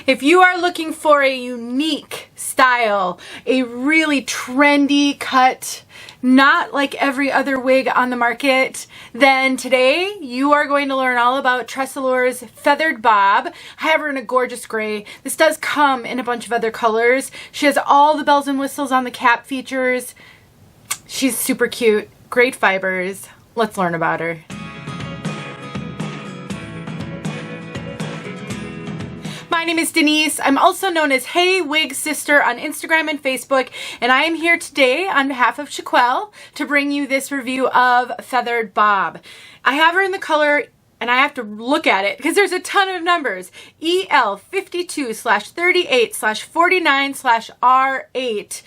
If you are looking for a unique style, a really trendy cut, not like every other wig on the market, then today you are going to learn all about TressAllure's feathered bob. I have her in a gorgeous gray. This does come in a bunch of other colors. She has all the bells and whistles on the cap features. She's super cute, great fibers. Let's learn about her. My name is Denise. I'm also known as heywigsister on Instagram and Facebook, and I am here today on behalf of 𝖺EERki𝗂𝗋𝖾 to bring you this review of feathered bob. I have her in the color, and I have to look at it because there's a ton of numbers. EL52/38/49/R8.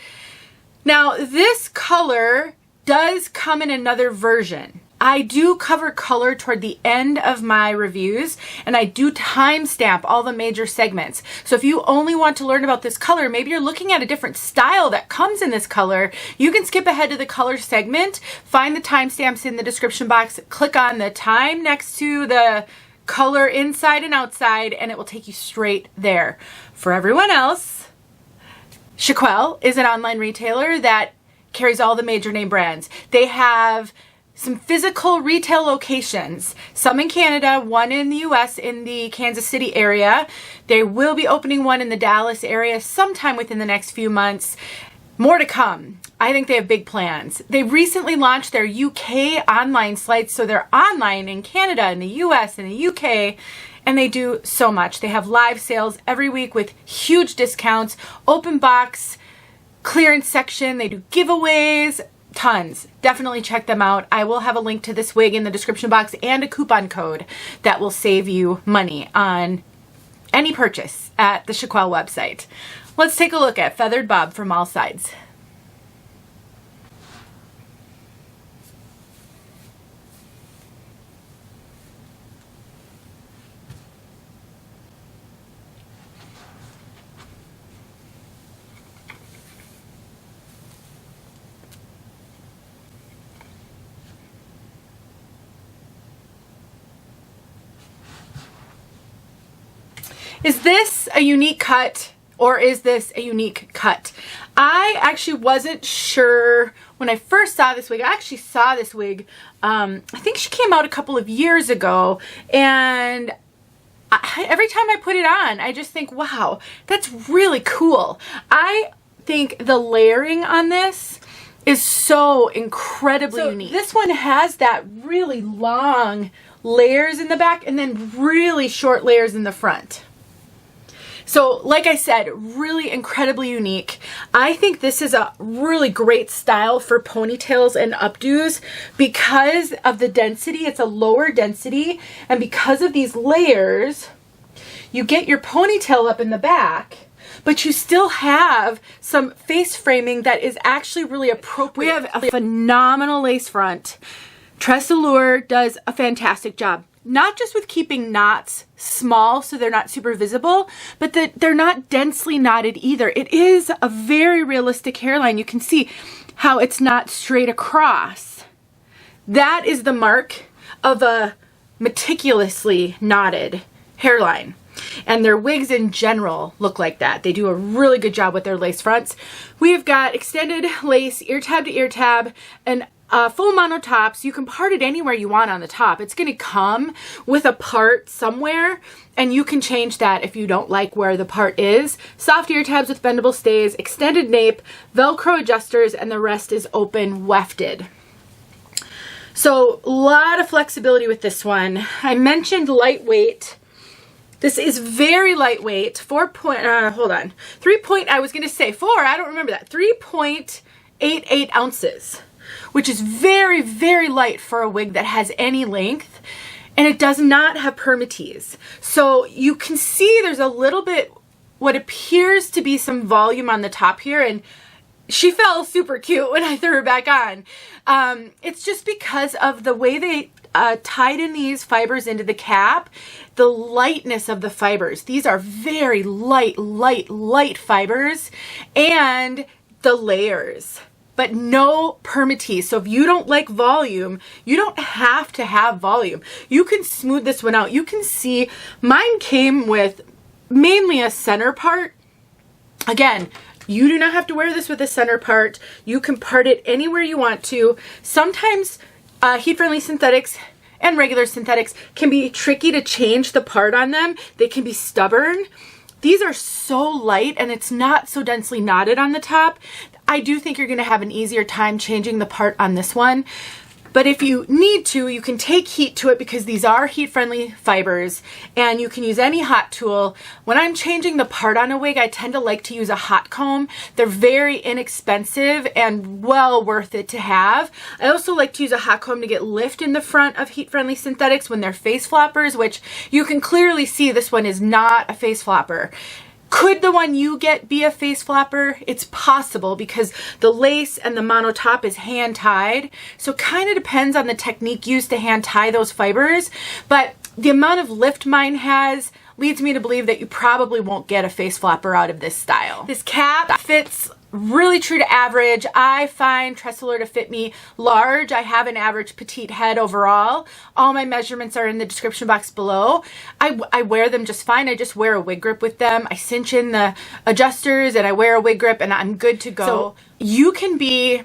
Now this color does come in another version. I do cover color toward the end of my reviews, and I do timestamp all the major segments. So if you only want to learn about this color, maybe you're looking at a different style that comes in this color, you can skip ahead to the color segment, find the timestamps in the description box, click on the time next to the color inside and outside, and it will take you straight there. For everyone else, 𝗏Eki𝗎Л is an online retailer that carries all the major name brands. They have some physical retail locations, some in Canada, one in the US in the Kansas City area. They will be opening one in the Dallas area sometime within the next few months. More to come. I think they have big plans. They recently launched their UK online site, so they're online in Canada, in the US, and the UK, and they do so much. They have live sales every week with huge discounts, open box, clearance section, they do giveaways, tons. Definitely check them out. I will have a link to this wig in the description box and a coupon code that will save you money on any purchase at the 𝗏Eki𝗎L website. Let's take a look at feathered bob from all sides. Is this a unique cut, or is this a unique cut? I actually wasn't sure when I first saw this wig. I actually saw this wig, I think she came out a couple of years ago, and every time I put it on, I just think, wow, that's really cool. I think the layering on this is so incredibly unique. This one has that really long layers in the back and then really short layers in the front. So like I said, really incredibly unique. I think this is a really great style for ponytails and updos because of the density. It's a lower density, and because of these layers, you get your ponytail up in the back, but you still have some face framing that is actually really appropriate. We have a phenomenal lace front. TressAllure does a fantastic job. Not just with keeping knots small so they're not super visible, but that they're not densely knotted either. It is a very realistic hairline. You can see how it's not straight across. That is the mark of a meticulously knotted hairline. And their wigs in general look like that. They do a really good job with their lace fronts. We've got extended lace, ear tab to ear tab, and full mono tops. You can part it anywhere you want on the top. It's going to come with a part somewhere, and you can change that if you don't like where the part is. Soft ear tabs with bendable stays, extended nape, Velcro adjusters, and the rest is open wefted. So a lot of flexibility with this one. I mentioned lightweight. This is very lightweight. 3.88 ounces. Which is very, very light for a wig that has any length, and it does not have Permatease. So you can see there's a little bit, what appears to be some volume on the top here, and she felt super cute when I threw her back on. It's just because of the way they tied in these fibers into the cap, the lightness of the fibers. These are very light fibers, and the layers. But no Permatease. So if you don't like volume, you don't have to have volume. You can smooth this one out. You can see mine came with mainly a center part. Again, you do not have to wear this with a center part. You can part it anywhere you want to. Sometimes heat-friendly synthetics and regular synthetics can be tricky to change the part on them. They can be stubborn. These are so light and it's not so densely knotted on the top. I do think you're going to have an easier time changing the part on this one. But if you need to, you can take heat to it because these are heat-friendly fibers and you can use any hot tool. When I'm changing the part on a wig, I tend to like to use a hot comb. They're very inexpensive and well worth it to have. I also like to use a hot comb to get lift in the front of heat-friendly synthetics when they're face floppers, which you can clearly see this one is not a face flopper. Could the one you get be a face flapper? It's possible because the lace and the mono top is hand tied. So it kind of depends on the technique used to hand tie those fibers. But the amount of lift mine has leads me to believe that you probably won't get a face flapper out of this style. This cap fits really true to average. I find TressAllure to fit me large. I have an average petite head overall. All my measurements are in the description box below. I wear them just fine. I just wear a wig grip with them. I cinch in the adjusters and I wear a wig grip and I'm good to go. So you can be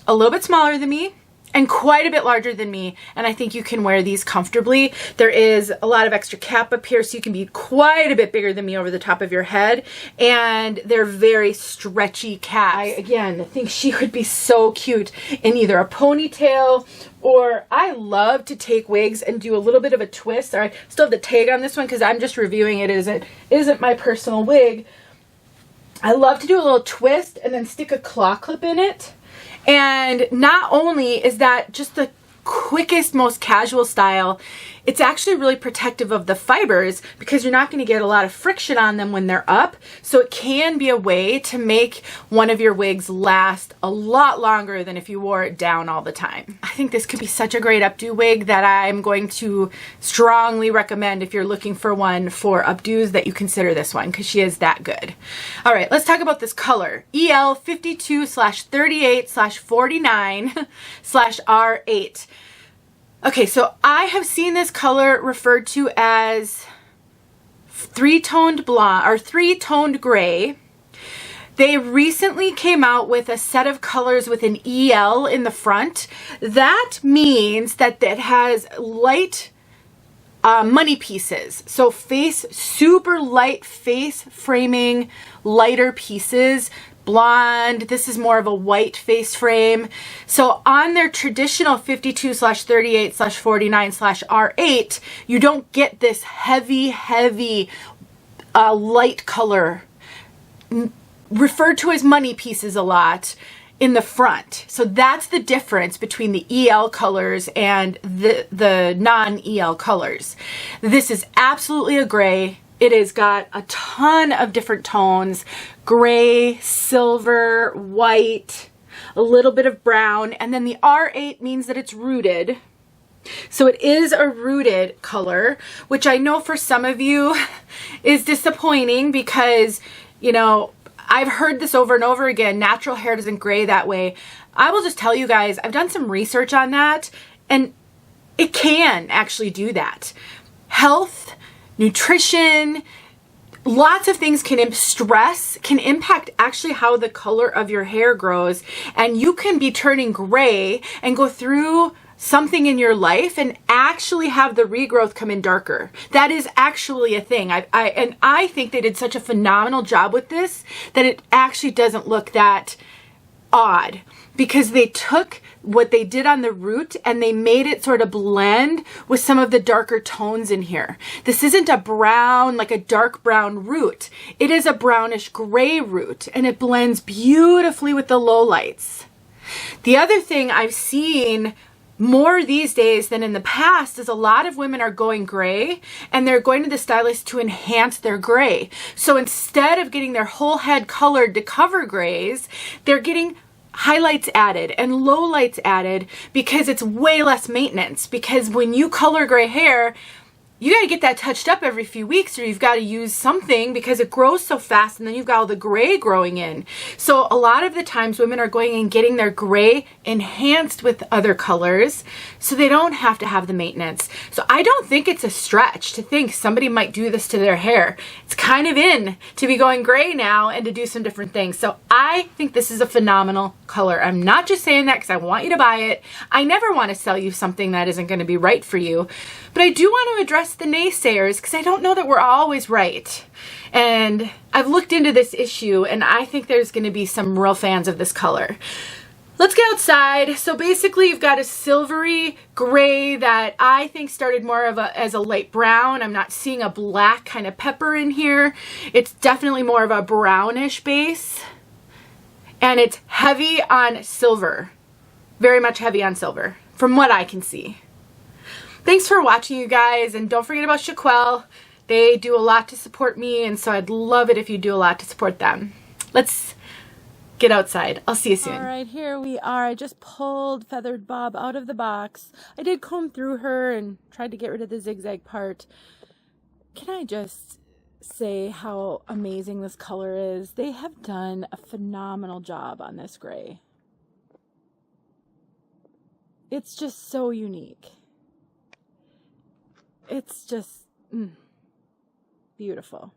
a little bit smaller than me and quite a bit larger than me, and I think you can wear these comfortably. There is a lot of extra cap up here, so you can be quite a bit bigger than me over the top of your head, and they're very stretchy caps. I, again, think she would be so cute in either a ponytail, or I love to take wigs and do a little bit of a twist. I still have the tag on this one because I'm just reviewing it. It isn't my personal wig. I love to do a little twist and then stick a claw clip in it. And not only is that just the quickest, most casual style, it's actually really protective of the fibers because you're not going to get a lot of friction on them when they're up. So it can be a way to make one of your wigs last a lot longer than if you wore it down all the time. I think this could be such a great updo wig that I'm going to strongly recommend if you're looking for one for updos that you consider this one because she is that good. All right, let's talk about this color. EL52/38/49/R8. Okay, so I have seen this color referred to as three-toned blonde or three-toned gray. They recently came out with a set of colors with an EL in the front. That means that it has light money pieces. So super light face framing, lighter pieces. Blonde. This is more of a white face frame. So on their traditional 52/38/49/R8, you don't get this heavy light color referred to as money pieces a lot in the front. So that's the difference between the EL colors and the non-EL colors. This is absolutely a gray. It has got a ton of different tones: gray, silver, white, a little bit of brown, and then the R8 means that it's rooted. So it is a rooted color, which I know for some of you is disappointing because, you know, I've heard this over and over again, natural hair doesn't gray that way. I will just tell you guys, I've done some research on that, and it can actually do that. Health, nutrition, lots of things stress can impact actually how the color of your hair grows, and you can be turning gray and go through something in your life and actually have the regrowth come in darker. That is actually a thing. I think they did such a phenomenal job with this that it actually doesn't look that odd because they took what they did on the root and they made it sort of blend with some of the darker tones in here. This isn't a brown, like a dark brown root. It is a brownish gray root and it blends beautifully with the lowlights. The other thing I've seen more these days than in the past is a lot of women are going gray and they're going to the stylist to enhance their gray. So instead of getting their whole head colored to cover grays, they're getting highlights added and lowlights added because it's way less maintenance. Because when you color gray hair, you got to get that touched up every few weeks, or you've got to use something because it grows so fast, and then you've got all the gray growing in. So a lot of the times women are going and getting their gray enhanced with other colors so they don't have to have the maintenance. So I don't think it's a stretch to think somebody might do this to their hair. It's kind of in to be going gray now and to do some different things. So I think this is a phenomenal color. I'm not just saying that because I want you to buy it. I never want to sell you something that isn't going to be right for you. But I do want to address the naysayers because I don't know that we're always right. And I've looked into this issue, and I think there's going to be some real fans of this color. Let's get outside. So basically you've got a silvery gray that I think started more of as a light brown. I'm not seeing a black kind of pepper in here. It's definitely more of a brownish base, and it's heavy on silver. Very much heavy on silver from what I can see. Thanks for watching, you guys, and don't forget about 𝖺Kwell. They do a lot to support me, and so I'd love it if you do a lot to support them. Let's get outside. I'll see you soon. All right, here we are. I just pulled Feathered Bob out of the box. I did comb through her and tried to get rid of the zigzag part. Can I just say how amazing this color is? They have done a phenomenal job on this gray. It's just so unique. It's just beautiful.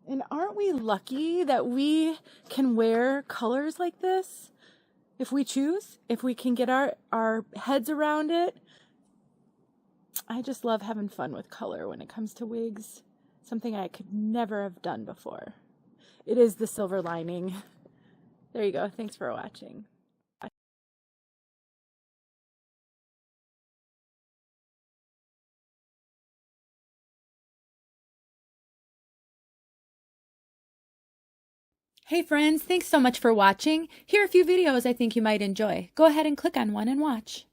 And aren't we lucky that we can wear colors like this? If we choose, if we can get our heads around it. I just love having fun with color when it comes to wigs. Something I could never have done before. It is the silver lining. There you go. Thanks for watching. Hey friends, thanks so much for watching. Here are a few videos I think you might enjoy. Go ahead and click on one and watch.